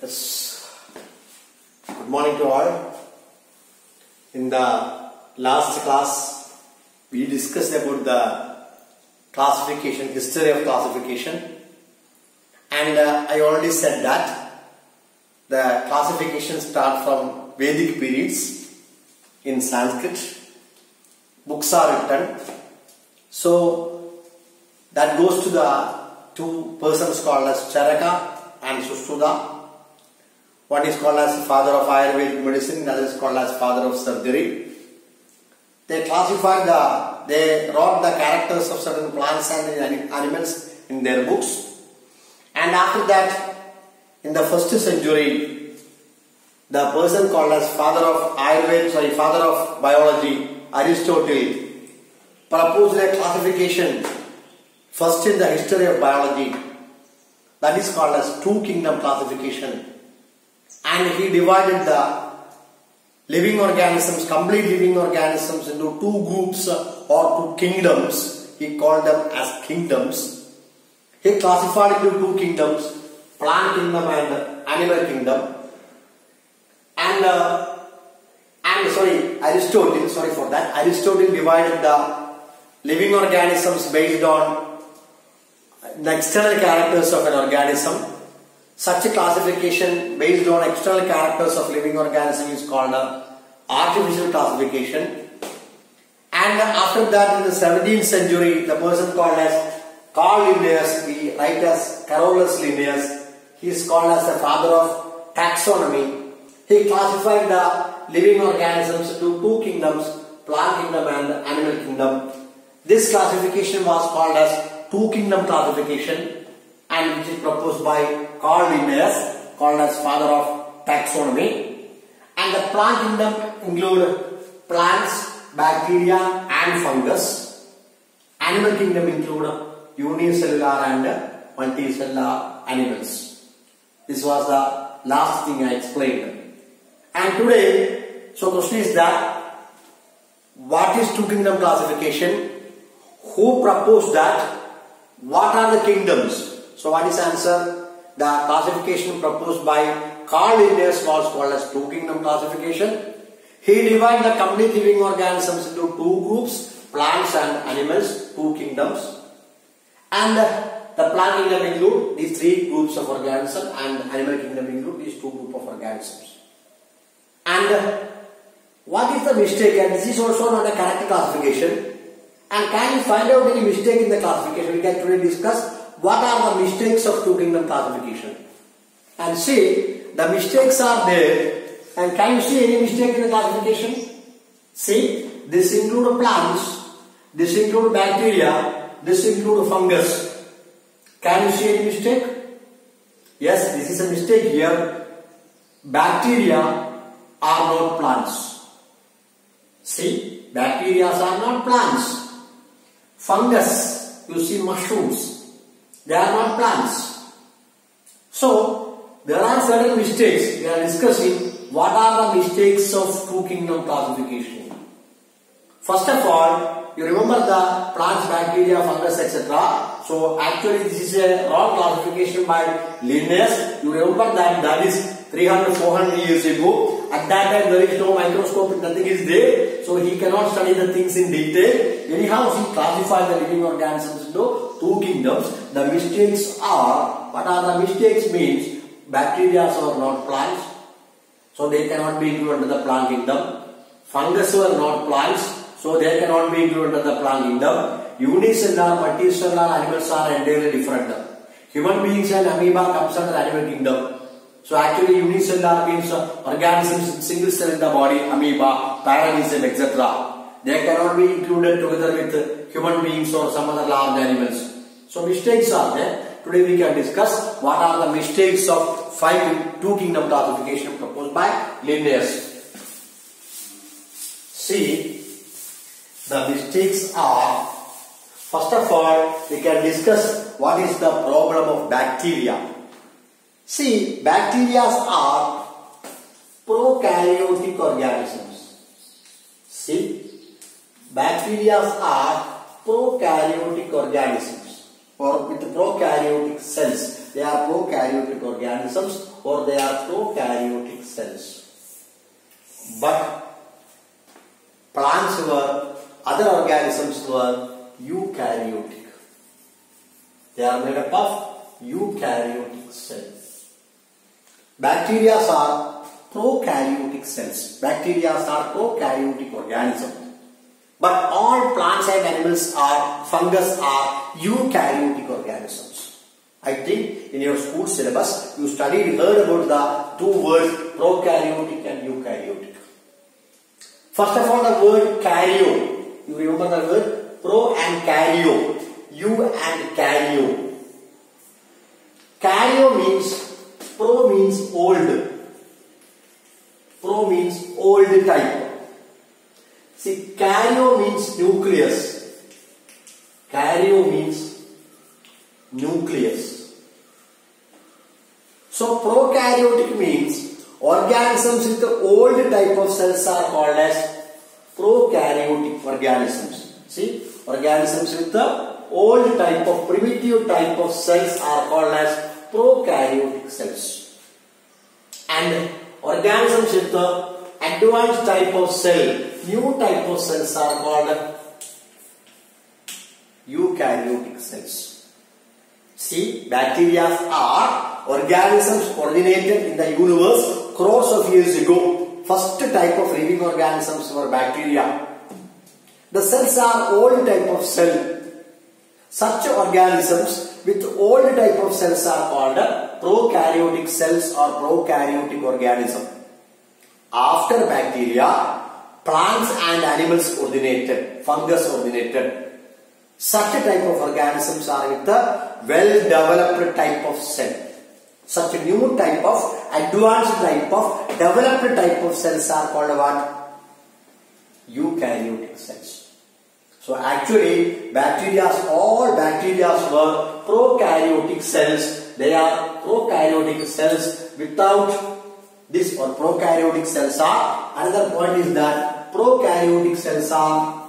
Yes. Good morning to all. In the last class, we discussed about the classification, history of classification, and I already said that the classification starts from Vedic periods in Sanskrit. Books are written. So that goes to the two persons called as Charaka and Sushruta. One is called as father of Ayurvedic medicine, the other is called as father of surgery. They classified they wrote the characters of certain plants and animals in their books. And after that, in the 1st century, the person called as father of biology, Aristotle, proposed a classification first in the history of biology, that is called as two-kingdom classification. And he divided the living organisms, complete living organisms, into two groups or two kingdoms. He called them as kingdoms. He classified into two kingdoms, plant kingdom and animal kingdom. Aristotle divided the living organisms based on the external characters of an organism. Such a classification based on external characters of living organism is called artificial classification. And after that, in the 17th century, the person called as Carl Linnaeus, we write as Carolus Linnaeus, he is called as the father of taxonomy. He classified the living organisms into two kingdoms, plant kingdom and animal kingdom. This classification was called as two-kingdom classification, and which is proposed by Carl Linnaeus, called as father of taxonomy. And the plant kingdom include plants, bacteria and fungus. Animal kingdom include unicellular and multicellular animals. This was the last thing I explained. And today, so question is that what is two-kingdom classification? Who proposed that? What are the kingdoms? So what is answer? The classification proposed by Carl Linnaeus was called as two-kingdom classification. He divided the complete living organisms into two groups, plants and animals, two kingdoms. And the plant kingdom include these three groups of organisms, and animal kingdom include these two groups of organisms. And what is the mistake? And this is also not a correct classification. And can you find out any mistake in the classification? We can today discuss what are the mistakes of two-kingdom classification. And see, the mistakes are there. And can you see any mistake in the classification? See, this include plants, this include bacteria, this include fungus. Can you see any mistake? Yes, this is a mistake here. Bacteria are not plants. See, bacteria are not plants. Fungus, you see mushrooms, they are not plants. So, there are certain mistakes. We are discussing what are the mistakes of two-kingdom classification. First of all, you remember the plants, bacteria, fungus, etc. So, actually this is a wrong classification by Linnaeus. You remember that is 300-400 years ago. At that time there is no microscope, nothing is there. So he cannot study the things in detail. Anyhow, he classified the living organisms into two kingdoms. The mistakes are, what are the mistakes means, bacteria are not plants, so they cannot be included under the plant kingdom. Fungus are not plants, so they cannot be included under the plant kingdom. Unicellular, multicellular animals are entirely different. Human beings and amoeba comes under animal kingdom. So actually unicellular means organisms single cell in the body, amoeba, parasites, etc. They cannot be included together with human beings or some other large animals. So mistakes are there. Today we can discuss what are the mistakes of two-kingdom classification proposed by Linnaeus. See, the mistakes are, first of all, we can discuss what is the problem of bacteria. See, bacteria are prokaryotic organisms. See, bacteria are prokaryotic organisms or with prokaryotic cells. They are prokaryotic organisms or they are prokaryotic cells. But plants were, other organisms were eukaryotic. They are made up of eukaryotic cells. Bacteria are prokaryotic cells. Bacteria are prokaryotic organisms. But all plants and animals are, fungus are eukaryotic organisms. I think in your school syllabus you heard about the two words prokaryotic and eukaryotic. First of all, the word karyo. You remember the word pro and karyo. You and karyo. Karyo means, pro means old. Pro means old type. See, karyo means nucleus. Karyo means nucleus. So prokaryotic means organisms with the old type of cells are called as prokaryotic organisms. See, organisms with the old type of primitive type of cells are called as prokaryotic cells. And organisms with the advanced type of cell, new type of cells are called eukaryotic cells. See, bacteria are organisms originated in the universe crores of years ago. First type of living organisms were bacteria. The cells are old type of cell. Such organisms with old type of cells are called prokaryotic cells or prokaryotic organism. After bacteria, plants and animals originated, fungus originated. Such a type of organisms are with the well-developed type of cell. Such a new type of, advanced type of, developed type of cells are called what? Eukaryotic cells. So actually, all bacteria were prokaryotic cells. They are prokaryotic cells without this, or prokaryotic cells are, another point is that prokaryotic cells are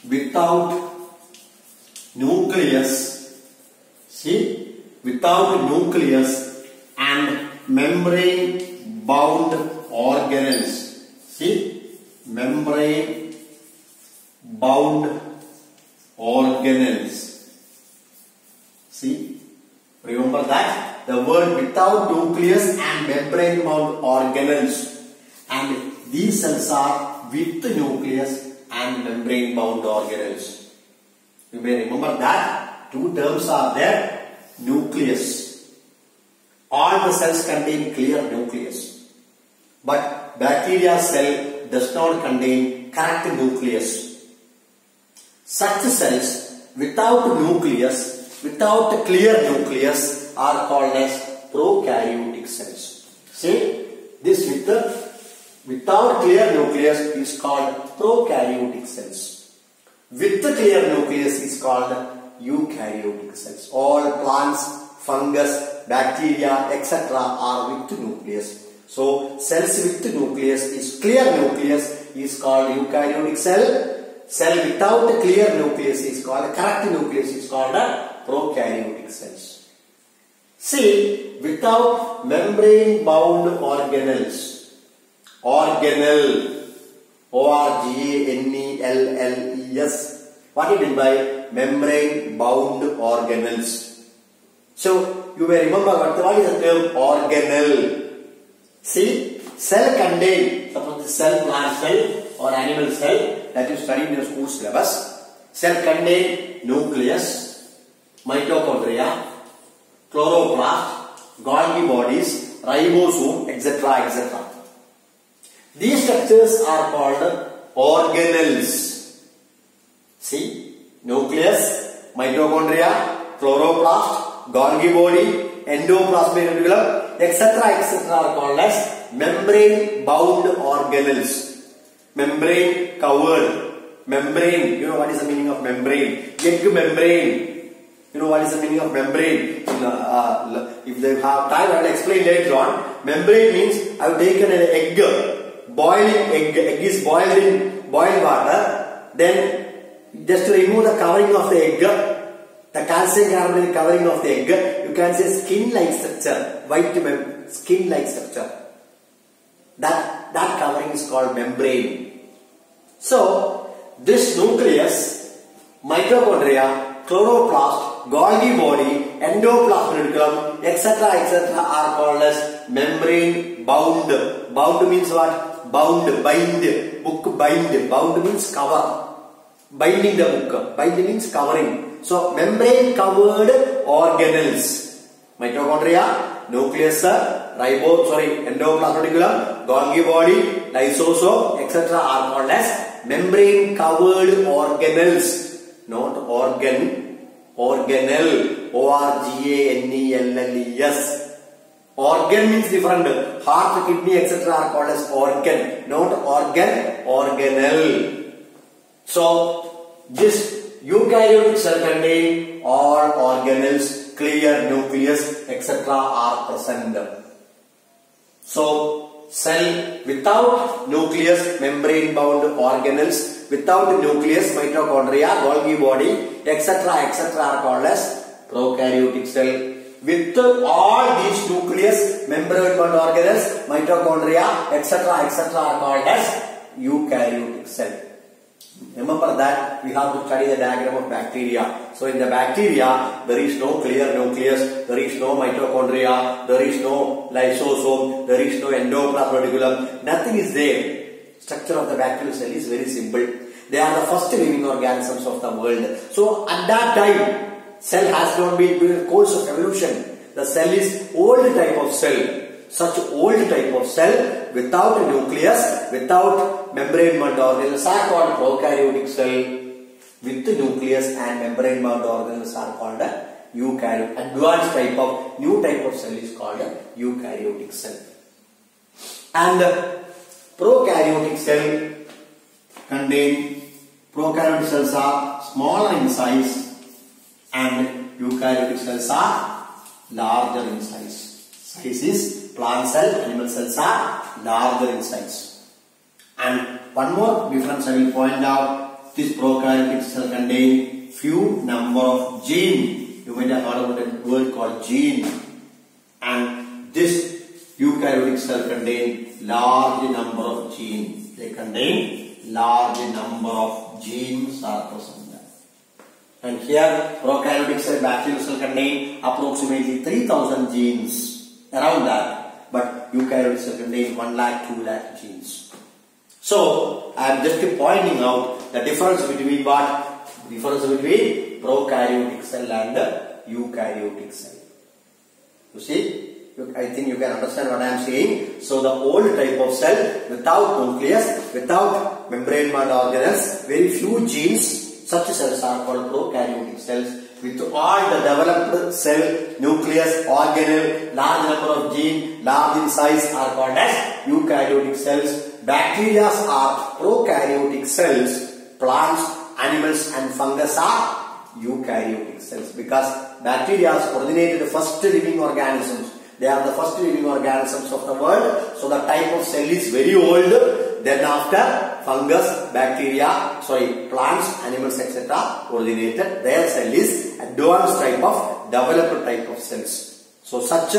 without nucleus, see, without nucleus and membrane bound organelles, see, membrane bound organelles, see, remember that the word without nucleus and membrane bound organelles, and these cells are with nucleus and membrane bound organelles. You may remember that two terms are there. Nucleus. All the cells contain clear nucleus. But bacteria cell does not contain correct nucleus. Such cells without nucleus, without clear nucleus are called as prokaryotic cells. See, this without clear nucleus is called prokaryotic cells. With the clear nucleus is called eukaryotic cells. All plants, fungus, bacteria, etc. are with nucleus. So cells with nucleus is clear nucleus is called eukaryotic cell. Cell without clear nucleus is called, correct nucleus is called prokaryotic cells. See, without membrane bound organelles, organelle, O-R-G-A-N-E-L-L-E-S. What do you mean by membrane bound organelles? So, you may remember what is the term organelle. See, cell contain, suppose the cell, plant cell or animal cell that you studied in your school syllabus. Cell contain nucleus, mitochondria, chloroplast, Golgi bodies, ribosome, etc. etc. These structures are called organelles. See, nucleus, mitochondria, chloroplast, Golgi body, endoplasmic reticulum, etc. etc. are called as membrane bound organelles. Membrane covered. Membrane, you know what is the meaning of membrane? Egg membrane. You know what is the meaning of membrane? If they have time, I will explain later on. Membrane means I have taken an egg. Boiling egg is boiled in boiled water, then just to remove the covering of the egg, The calcium carbonate covering of the egg, you can say skin-like structure, skin-like structure. That covering is called membrane. So, this nucleus, mitochondria, chloroplast, Golgi body, endoplasmic reticulum, etc. are called as membrane bound. Bound means what? Bound, bind, book bind. Bound means cover. Binding the book. Bind means covering. So, membrane covered organelles. Mitochondria, nucleus, endoplasmic reticulum, Golgi body, lysosome, etc. are called as membrane covered organelles. Not organ. Organelle. O-R-G-A-N-E-L-L-E-S. Organ means different. Heart, kidney, etc. are called as organ. Not organ. Organelle. So, this eukaryotic cell contain all organelles, clear nucleus, etc. are present. So, cell without nucleus, membrane bound organelles, without nucleus, mitochondria, Golgi body, etc. are called as prokaryotic cell. With all these nucleus, membrane bound organelles, mitochondria, etc. are called as eukaryotic cell. Remember that we have to study the diagram of bacteria. So in the bacteria, there is no clear nucleus, there is no mitochondria, there is no lysosome, there is no endoplasmic reticulum, nothing is there. Structure of the bacterial cell is very simple. They are the first living organisms of the world. So at that time, cell has not been doing a course of evolution. The cell is old type of cell. Such old type of cell without nucleus, without membrane bound organelles are called prokaryotic cell. With nucleus and membrane bound organelles are called eukaryotic. Advanced type of new type of cell is called eukaryotic cell. And prokaryotic cell contain, prokaryotic cells are smaller in size and eukaryotic cells are larger in size. Size is plant cell, animal cells are larger in size. And one more difference I will point out, this prokaryotic cell contain few number of gene. You might have heard about a word called gene. And this eukaryotic cell contain large number of genes. They contain large number of genes are present. And here prokaryotic cell, bacterial cell contain approximately 3000 genes. Around that, but eukaryotic cell contain 1 lakh, 2 lakh genes. So, I am just pointing out the difference between what? Difference between prokaryotic cell and eukaryotic cell. You see, I think you can understand what I am saying. So, the old type of cell without nucleus, without membrane bound organelles, very few genes, such cells are called prokaryotic cells. With all the developed cell, nucleus, organelle, large number of genes, large in size are called as eukaryotic cells. Bacteria are prokaryotic cells. Plants, animals and fungus are eukaryotic cells because bacteria originated the first living organisms. They are the first living organisms of the world. So the type of cell is very old. Then after fungus, bacteria, plants, animals, etc. originated. Their cell is advanced type of developed type of cells. So such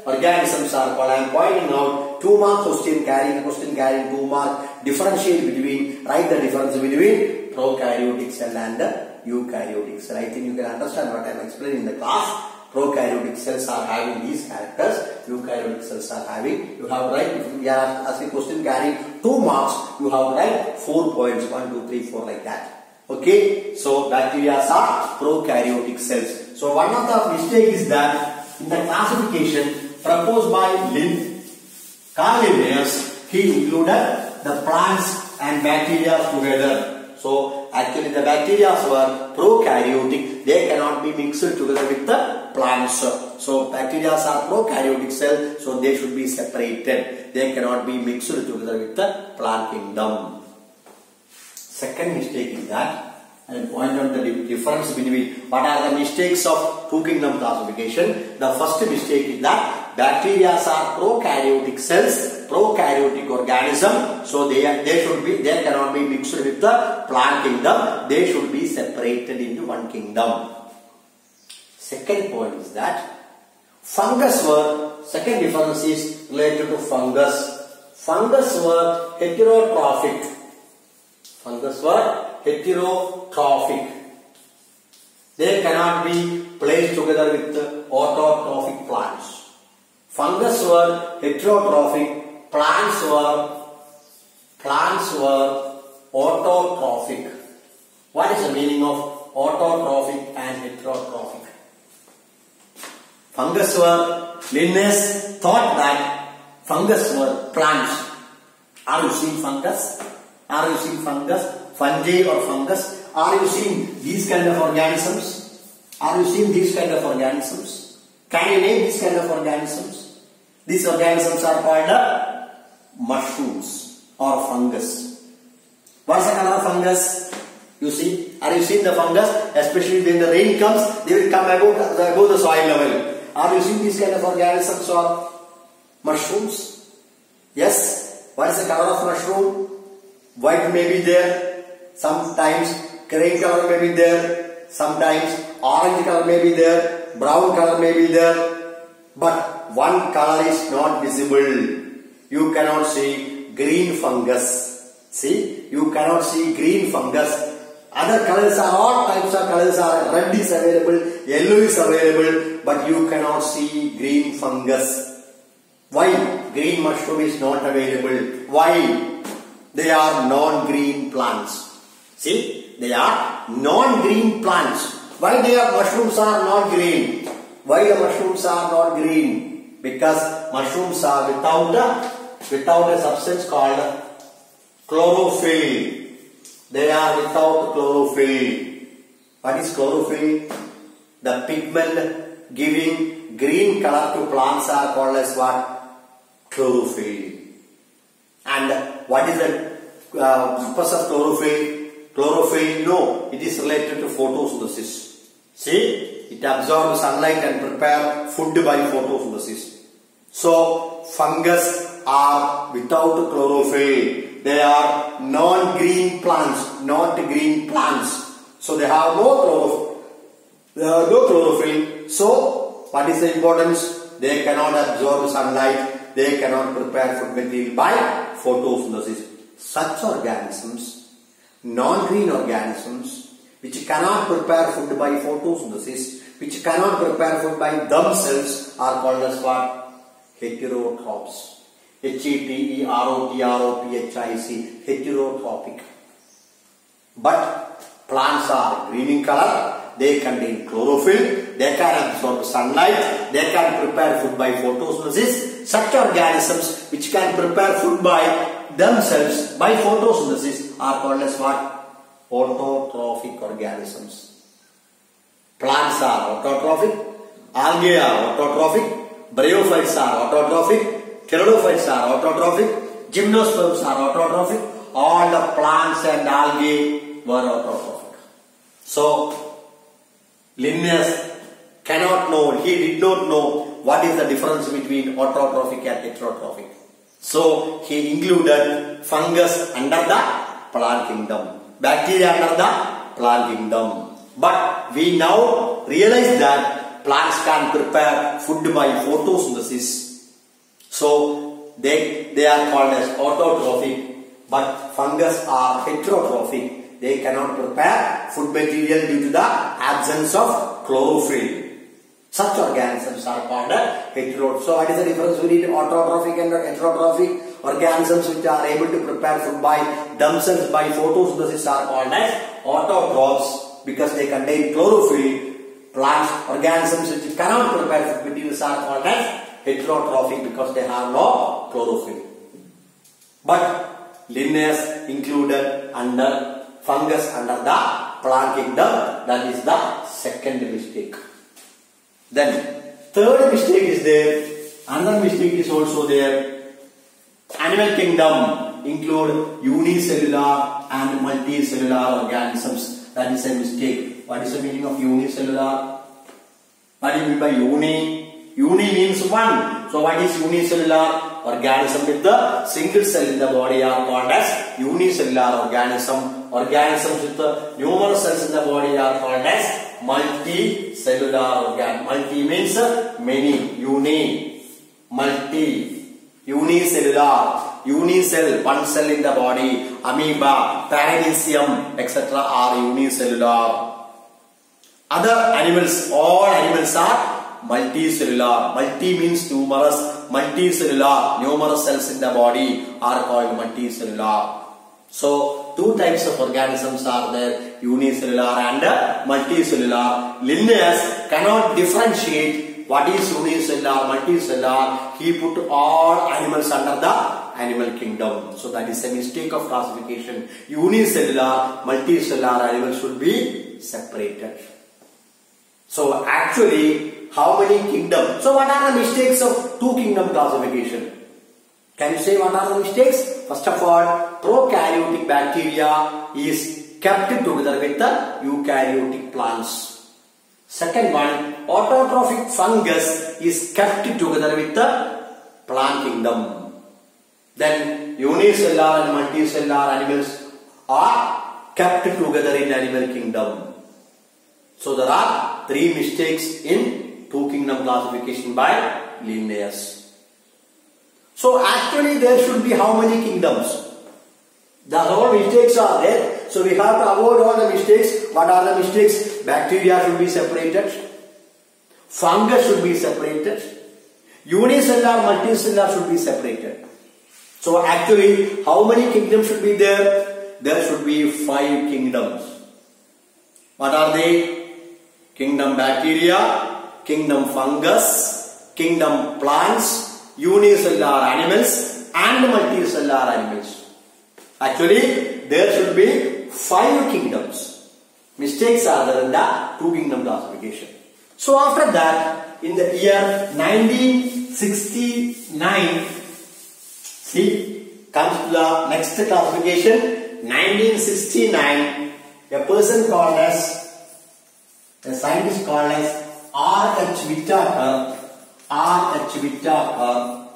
organisms are called. I am pointing out 2 mark question carrying 2 mark. Differentiate between, write the difference between prokaryotic cell and eukaryotic cell. I think you can understand what I am explaining in the class. Prokaryotic cells are having these characters, eukaryotic cells are having, you have to write, if we are asking question carrying 2 marks, you have to write 4 points, 1, 2, 3, 4 like that. Okay, so bacteria are prokaryotic cells. So one of the mistake is that in the classification proposed by Carl Linnaeus, he included the plants and bacteria together. So actually the bacteria were prokaryotic, they cannot be mixed together with the plants. So bacteria are prokaryotic cells, so they should be separated. They cannot be mixed together with the plant kingdom. Second mistake is that, I will point out the difference between what are the mistakes of 2 kingdom classification. The first mistake is that bacteria are prokaryotic cells, prokaryotic organism, so they cannot be mixed with the plant kingdom. They should be separated into one kingdom. Second point is that fungus were, second difference is related to fungus. Fungus were heterotrophic. Fungus were heterotrophic. They cannot be placed together with autotrophic plants. Fungus were heterotrophic. Plants were autotrophic. What is the meaning of autotrophic and heterotrophic? Fungus were, Linnaeus thought that fungus were plants. Are you seeing fungus? Are you seeing fungus? Fungi or fungus? Are you seeing these kind of organisms? Are you seeing these kind of organisms? Can you name these kind of organisms? These organisms are called mushrooms or fungus. What is the color of fungus? You see? Are you seeing the fungus? Especially when the rain comes, they will come above the soil level. Are you seeing these kind of organisms or mushrooms? Yes. What is the color of mushroom? White may be there. Sometimes grey color may be there. Sometimes orange color may be there. Brown color may be there. But one color is not visible. You cannot see green fungus. See? You cannot see green fungus. Other colors are, all types of colors are, red is available, yellow is available, but you cannot see green fungus. Why? Green mushroom is not available. Why? They are non-green plants. See? They are non-green plants. Why mushrooms are not green? Why the mushrooms are not green? Because mushrooms are without a substance called chlorophyll. They are without chlorophyll. What is chlorophyll? The pigment giving green color to plants are called as what? Chlorophyll. And what is the purpose of chlorophyll? Chlorophyll, no, it is related to photosynthesis. See, it absorbs sunlight and prepare food by photosynthesis. So, fungus are without chlorophyll. They are non-green plants, not green plants. So they have no chlorophyll. So what is the importance? They cannot absorb sunlight. They cannot prepare food material by photosynthesis. Such organisms, non-green organisms, which cannot prepare food by photosynthesis, which cannot prepare food by themselves, are called as what? Heterotrophs. Heterotrophic, heterotrophic. But plants are green in color, they contain chlorophyll, they can absorb sunlight, they can prepare food by photosynthesis. Such organisms which can prepare food by themselves by photosynthesis are called as what? Autotrophic organisms. Plants are autotrophic, algae are autotrophic, bryophytes are autotrophic, pteridophytes are autotrophic, gymnosperms are autotrophic, all the plants and algae were autotrophic. So, Linnaeus cannot know, he did not know what is the difference between autotrophic and heterotrophic. So, he included fungus under the plant kingdom, bacteria under the plant kingdom. But we now realize that plants can prepare food by photosynthesis. So, they are called as autotrophic, but fungus are heterotrophic. They cannot prepare food material due to the absence of chlorophyll. Such organisms are called heterotrophic. So, what is the difference between autotrophic and heterotrophic? Organisms which are able to prepare food by themselves by photosynthesis are called as autotrophs because they contain chlorophyll. Plants, organisms which cannot prepare food materials are called as heterotrophic because they have no chlorophyll. But Linnaeus included under fungus under the plant kingdom. That is the second mistake. Then third mistake is there. Another mistake is also there. Animal kingdom include unicellular and multicellular organisms. That is a mistake. What is the meaning of unicellular? What do you mean by uni? Uni means one. So what is unicellular? Organism with the single cell in the body are called as unicellular organism. Organisms with the numerous cells in the body are called as multicellular organ. Multi means many, unicellular. Unicell, one cell in the body, amoeba, paramecium, etc. are unicellular. Other animals, all animals are multicellular. Multi means numerous, multicellular, numerous cells in the body are called multicellular. So, two types of organisms are there, unicellular and multicellular. Linnaeus cannot differentiate what is unicellular, multicellular. He put all animals under the animal kingdom. So that is a mistake of classification. Unicellular, multicellular animals should be separated. So actually, how many kingdoms? So what are the mistakes of two kingdom classification? Can you say what are the mistakes? First of all, prokaryotic bacteria is kept together with the eukaryotic plants. Second one, autotrophic fungus is kept together with the plant kingdom. Then unicellular and multicellular animals are kept together in animal kingdom. So there are three mistakes in two kingdom classification by Linnaeus. So actually there should be how many kingdoms? The whole mistakes are there. So we have to avoid all the mistakes. What are the mistakes? Bacteria should be separated. Fungus should be separated. Unicellular, multicellular should be separated. So actually, how many kingdoms should be there? There should be 5 kingdoms. What are they? Kingdom bacteria, kingdom fungus, kingdom plants, unicellular animals and multicellular animals. Actually, there should be 5 kingdoms. Mistakes are there in the two kingdom classification. So after that, in the year 1969, see, comes to the next classification. 1969, a person called as, a scientist called as R.H. Whittaker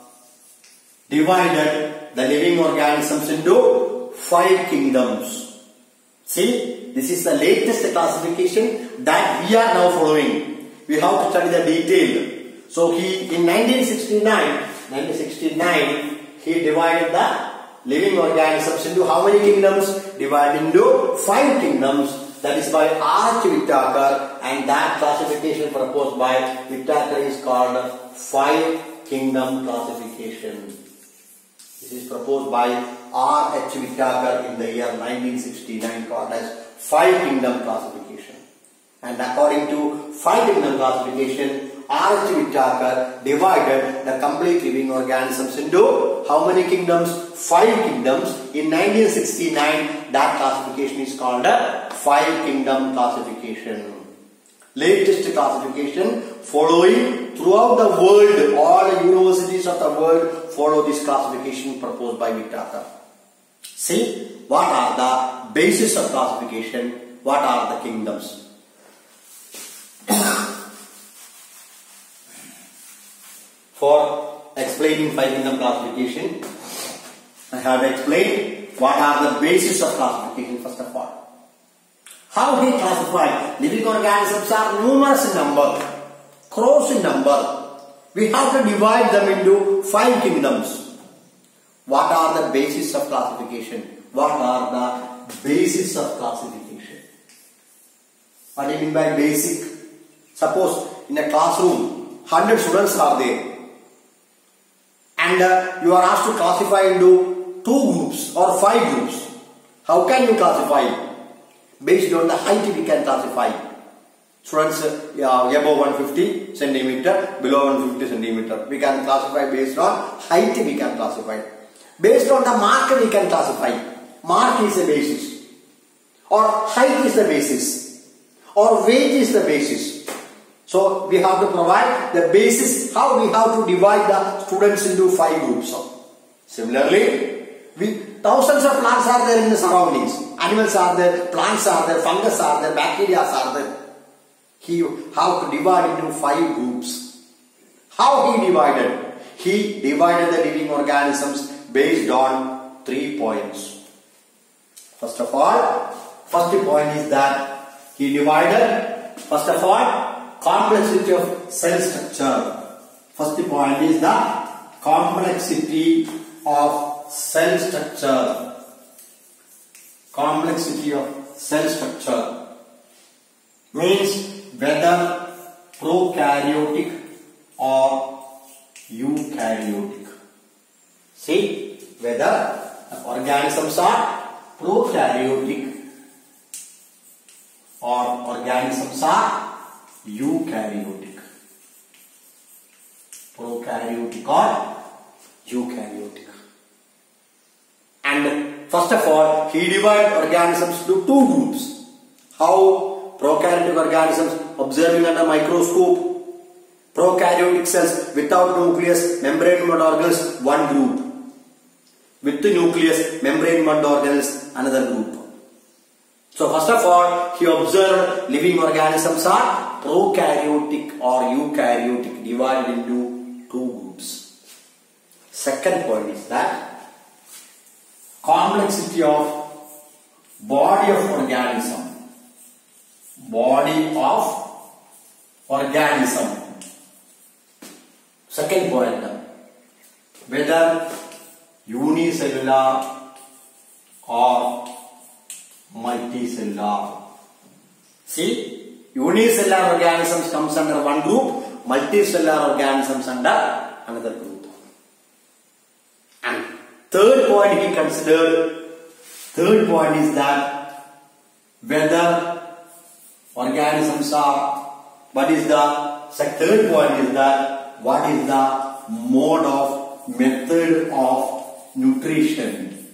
divided the living organisms into 5 kingdoms. See, this is the latest classification that we are now following. We have to study the detail. So in 1969, he divided the living organisms into how many kingdoms? Divided into 5 kingdoms. That is by R.H. Whittaker, and that classification proposed by Whittaker is called 5 kingdom classification. This is proposed by R.H. Whittaker in the year 1969, called as 5 kingdom classification. And according to 5 kingdom classification, R.H. Whittaker divided the complete living organisms into how many kingdoms? 5 kingdoms. In 1969, that classification is called a 5 kingdom classification. Latest classification following throughout the world, all the universities of the world follow this classification proposed by Whittaker. See, what are the basis of classification? What are the kingdoms? For explaining 5 kingdom classification, I have explained what are the basis of classification first of all. How he classified? Living organisms are numerous in number, crores in number. We have to divide them into 5 kingdoms. What are the basis of classification? What are the basis of classification? What do you mean by basic? Suppose in a classroom, 100 students are there. And you are asked to classify into 2 groups or 5 groups. How can you classify? Based on the height we can classify. Students above 150 centimeter, below 150 centimeter. We can classify based on height we can classify. Based on the mark we can classify. Mark is the basis. Or height is the basis. Or weight is the basis. So we have to provide the basis how we have to divide the students into 5 groups. Similarly, thousands of plants are there in the surroundings. Animals are there, plants are there, fungus are there, bacteria are there. He have to divide into 5 groups. How he divided? He divided the living organisms based on 3 points. First of all, first point is that he divided First of all, complexity of cell structure. First point is the complexity of cell structure. Complexity of cell structure means whether prokaryotic or eukaryotic. See, whether organisms are prokaryotic or organisms are eukaryotic. Prokaryotic or eukaryotic. And first of all, he divides organisms into two groups. How? Prokaryotic organisms observing under microscope. Prokaryotic cells without nucleus, membrane mud organelles, one group. With the nucleus, membrane mud organelles, another group. So first of all, he observed living organisms are prokaryotic or eukaryotic, divided into two groups. Second point is that complexity of body of organism. Body of organism. Second point, whether unicellular or multicellular. See, unicellular organisms comes under one group, multicellular organisms under another group. And third point he considered, third point is that whether organisms are, third point is that what is the mode of method of nutrition,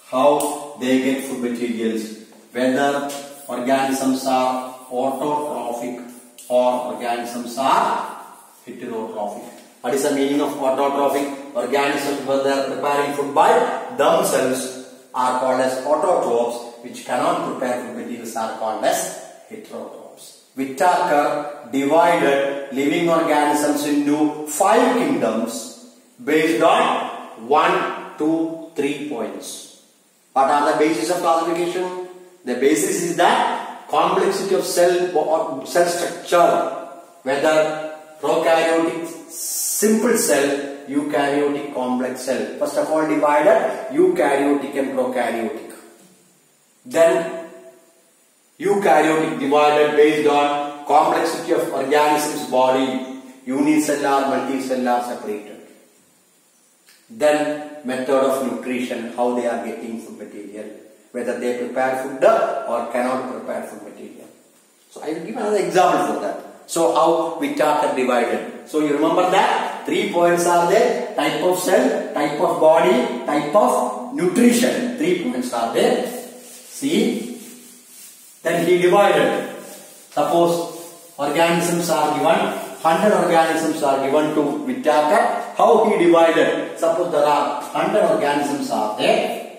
how they get food materials, whether organisms are autotrophic or organisms are heterotrophic. What is the meaning of autotrophic? Organisms, when they are preparing food by themselves, are called as autotrophs, which cannot prepare food materials are called as heterotrophs. Whitaker divided living organisms into 5 kingdoms based on 1, 2, 3 points. What are the basis of classification? The basis is that complexity of cell structure, whether prokaryotic simple cell, eukaryotic complex cell. First of all, divided eukaryotic and prokaryotic. Then eukaryotic divided based on complexity of organism's body, unicellular, multicellular, separated. Then method of nutrition, how they are getting food material, whether they prepare food or cannot prepare food material. So I will give another example for that. So how Whitaker divided. So you remember that 3 points are there: type of cell, type of body, type of nutrition. 3 points are there. See, then he divided. Suppose organisms are given, 100 organisms are given to Whitaker. How he divided? Suppose there are 100 organisms are there.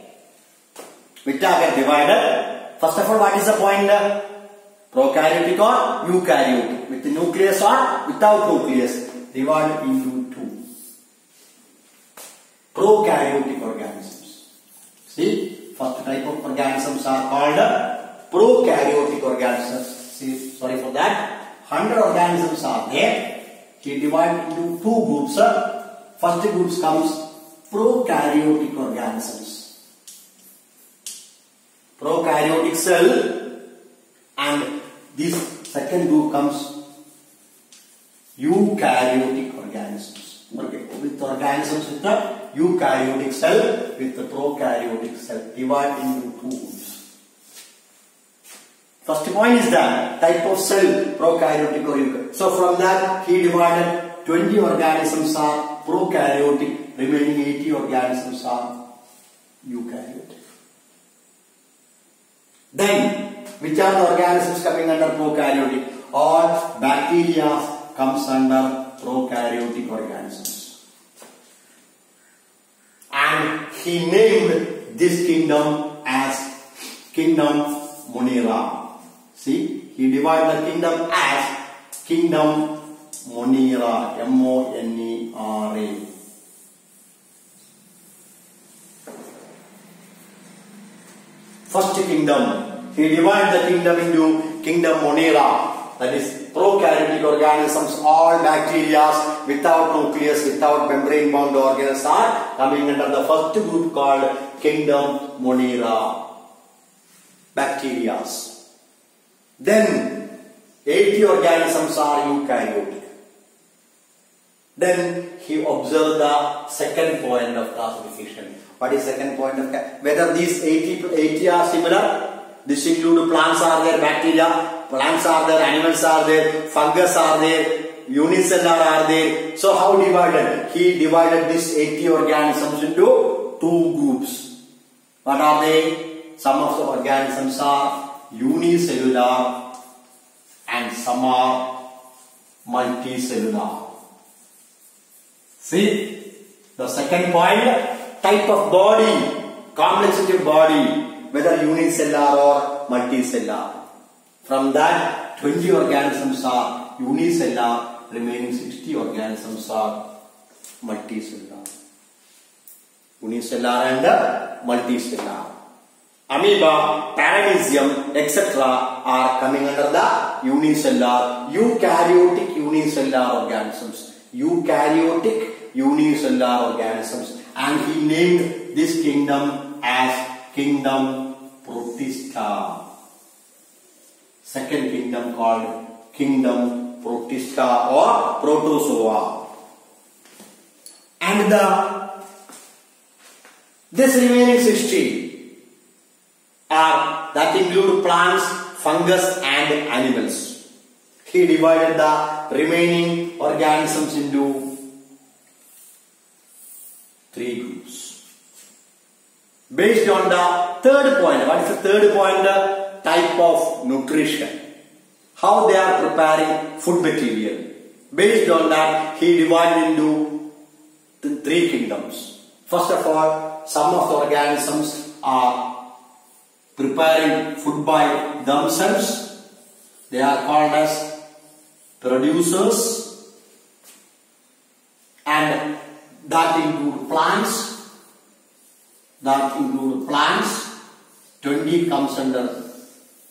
Whitaker divided. First of all, what is the point? Prokaryotic or eukaryotic, with the nucleus or without nucleus, divided into 2. Prokaryotic organisms. See, first type of organisms are called prokaryotic organisms. See, sorry for that. 100 organisms are there. He divided into 2 groups. First group comes prokaryotic organisms. Prokaryotic cell, and this second group comes eukaryotic organisms. Okay, with organisms with the eukaryotic cell, with the prokaryotic cell, divide into 2 groups. First point is that type of cell, prokaryotic or eukaryotic. So from that he divided 20 organisms are prokaryotic, remaining 80 organisms are eukaryotic. Then, which are the organisms coming under prokaryotic? All bacteria comes under prokaryotic organisms. And he named this kingdom as Kingdom Monera. See, he divided the kingdom as Kingdom Monera, M-O-N-E-R-A. First kingdom, he divided the kingdom into kingdom Monera. That is prokaryotic organisms, all bacteria without nucleus, without membrane bound organelles are coming under the first group called kingdom Monera. Bacteria. Then 80 organisms are eukaryotic. Then he observed the second point of classification. What is second point of whether these 80 are similar? This include plants are there, bacteria, plants are there, animals are there, fungus are there, unicellular are there. So how divided? He divided these 80 organisms into two groups. What are they? Some of the organisms are unicellular and some are multicellular. See, the second point, type of body, complexity of body, whether unicellular or multicellular. From that, 20 organisms are unicellular, remaining 60 organisms are multicellular. Unicellular and multicellular. Amoeba, paramecium, etc. are coming under the unicellular, eukaryotic unicellular organisms. Eukaryotic unicellular organisms. And he named this kingdom as Kingdom Protista. Second kingdom called Kingdom Protista or Protozoa. And this remaining 60 are that include plants, fungus and animals. He divided the remaining organisms into three groups. Based on the third point, what is the third point? Type of nutrition. How they are preparing food material. Based on that, he divided into three kingdoms. First of all, some of the organisms are preparing food by themselves. They are called as producers, and that include plants. 20 comes under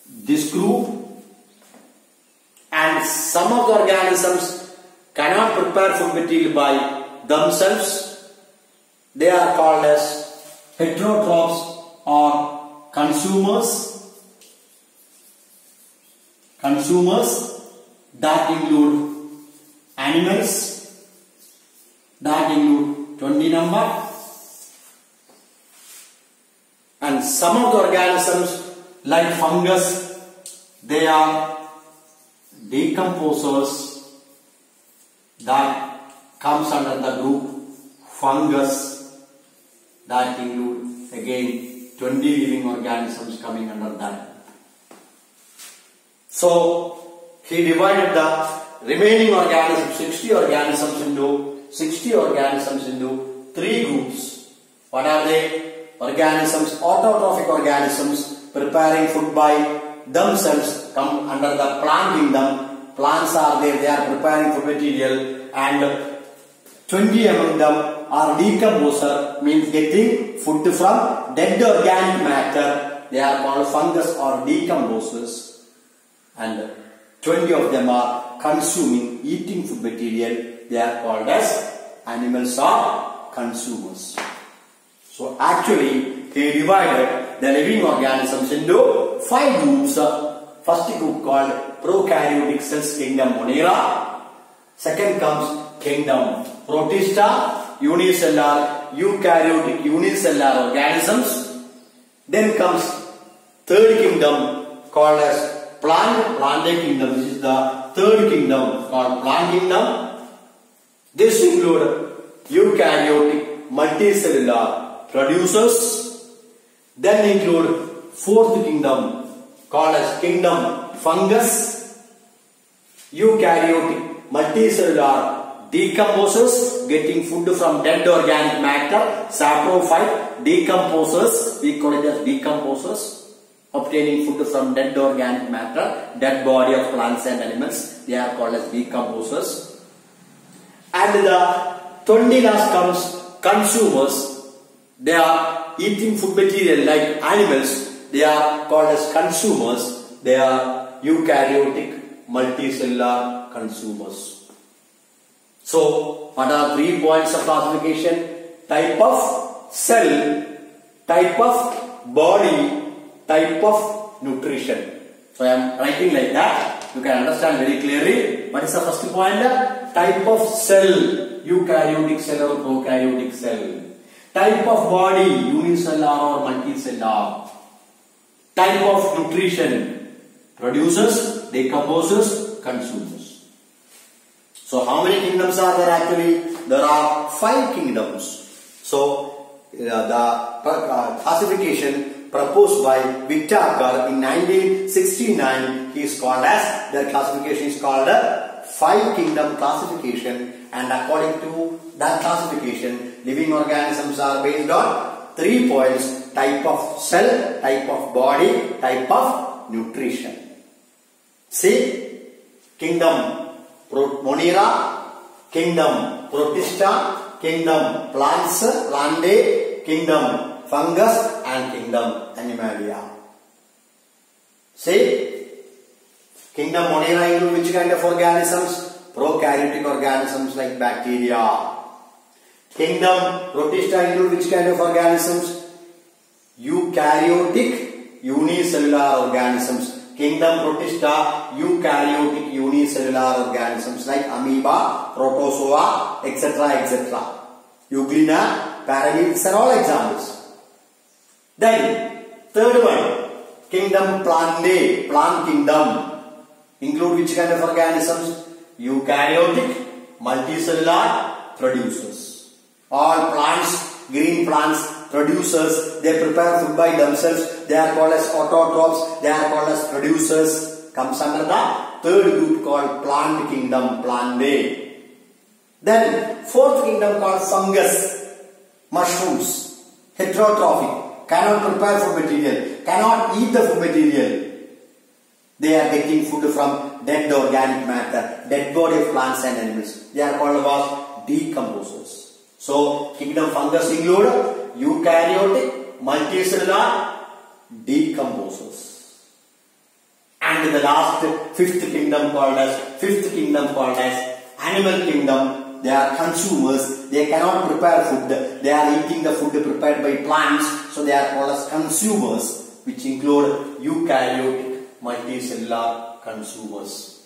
this group. And some of the organisms cannot prepare food material by themselves. They are called as heterotrophs or consumers. That include animals. That include 20 number. And some of the organisms like fungus, they are decomposers. That comes under the group fungus. That include again 20 living organisms coming under that. So he divided the remaining organisms, 60 organisms into three groups. What are they? Organisms, autotrophic organisms preparing food by themselves come under the plant kingdom. Plants are there, they are preparing food material, and 20 among them are decomposer, means getting food from dead organic matter. They are called fungus or decomposers, and 20 of them are consuming, eating food material. They are called as animals or consumers. So actually, he divided the living organisms into 5 groups. First group called prokaryotic cells, kingdom Monera. Second comes kingdom Protista, unicellular, eukaryotic unicellular organisms. Then comes third kingdom called as plantae kingdom. This is the third kingdom called plant kingdom. This include eukaryotic multicellular producers. Then include fourth kingdom called as kingdom fungus, eukaryotic multicellular decomposers, getting food from dead organic matter, saprophyte decomposers, we call it as decomposers, obtaining food from dead organic matter, dead body of plants and animals, they are called as decomposers. And the 20 last comes consumers. They are eating food material like animals. They are called as consumers. They are eukaryotic multicellular consumers. So, what are 3 points of classification? Type of cell, type of body, type of nutrition. So, I am writing like that. You can understand very clearly. What is the first point? Type of cell, eukaryotic cell or prokaryotic cell. Type of body, unicellular or multicellular. Type of nutrition, produces, decomposes, consumes. So how many kingdoms are there actually? There are 5 kingdoms. So the classification proposed by Whittaker in 1969 is called as, the classification is called a 5 kingdom classification, and according to that classification, living organisms are based on 3 points: type of cell, type of body, type of nutrition. See, kingdom Monera, kingdom Protista, kingdom plants, Plantae, kingdom fungus, and kingdom Animalia. See, kingdom Monera include which kind of organisms? Prokaryotic organisms like bacteria. Kingdom Protista include which kind of organisms? Eukaryotic unicellular organisms. Kingdom Protista, eukaryotic unicellular organisms like amoeba, protozoa, etc. etc. Euglena, parasites are all examples. Then, third one, kingdom Plantae, plant kingdom. Include which kind of organisms? Eukaryotic, multicellular, producers. All plants, green plants, producers, they prepare food by themselves. They are called as autotrophs. They are called as producers. Comes under the third group called plant kingdom, Plantae. Then fourth kingdom called fungus, mushrooms, heterotrophic, cannot prepare food material, cannot eat the food material. They are getting food from dead organic matter, dead body of plants and animals. They are called as decomposers. So, kingdom fungus include eukaryotic, multicellular, decomposers. And the last fifth kingdom called as animal kingdom. They are consumers. They cannot prepare food. They are eating the food prepared by plants. So, they are called as consumers, which include eukaryotic, multicellular consumers.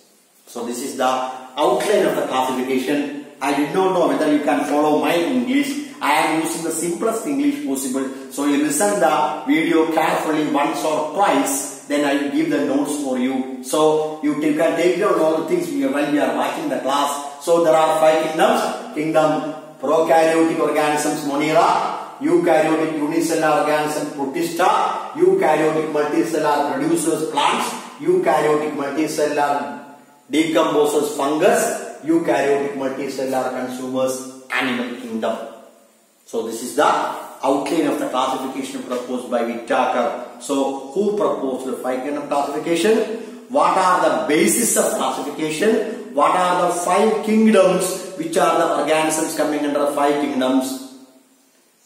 So, this is the outline of the classification. I did not know whether you can follow my English. I am using the simplest English possible. So you listen the video carefully once or twice. Then I will give the notes for you. So you can take down all the things when we are watching the class. So there are 5 kingdoms. Kingdom prokaryotic organisms, Monera. Eukaryotic unicellular organisms, Protista. Eukaryotic multicellular producers, plants. Eukaryotic multicellular decomposers, fungus. Eukaryotic multicellular consumers, animal kingdom. So this is the outline of the classification proposed by Whittaker. So who proposed the 5 kingdom classification? What are the basis of classification? What are the 5 kingdoms? Which are the organisms coming under the 5 kingdoms?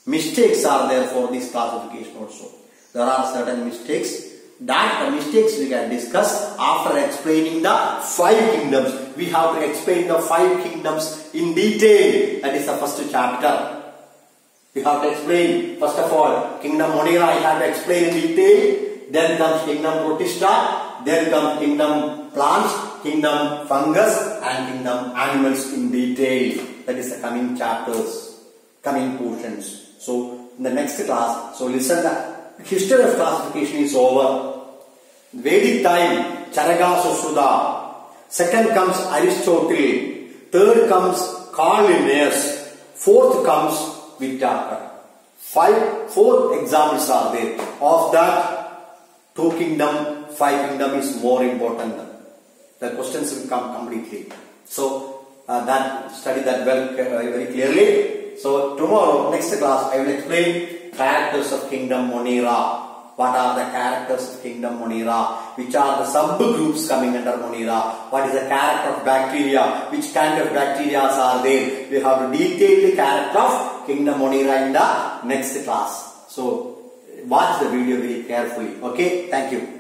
Mistakes are there for this classification also. There are certain mistakes. That mistakes we can discuss after explaining the 5 kingdoms. We have to explain the 5 kingdoms in detail. That is the first chapter. We have to explain, first of all, kingdom Monera I have to explain in detail. Then comes kingdom Protista. Then comes kingdom plants, kingdom fungus, and kingdom animals in detail. That is the coming chapters, coming portions. So in the next class, so listen, the history of classification is over. Vedic time, Charaka Sushruta. Second comes Aristotle. Third comes Carl Linnaeus. Fourth comes Whittaker. 4 examples are there. Of that, 2 kingdom, 5 kingdom is more important. The questions will come completely. So that study that very clearly. So tomorrow, next class, I will explain characters of kingdom Monera. What are the characters of kingdom Monera? Which are the subgroups coming under Monera? What is the character of bacteria? Which kind of bacteria are there? We have to detail the character of kingdom Monera in the next class. So watch the video very carefully. Okay, thank you.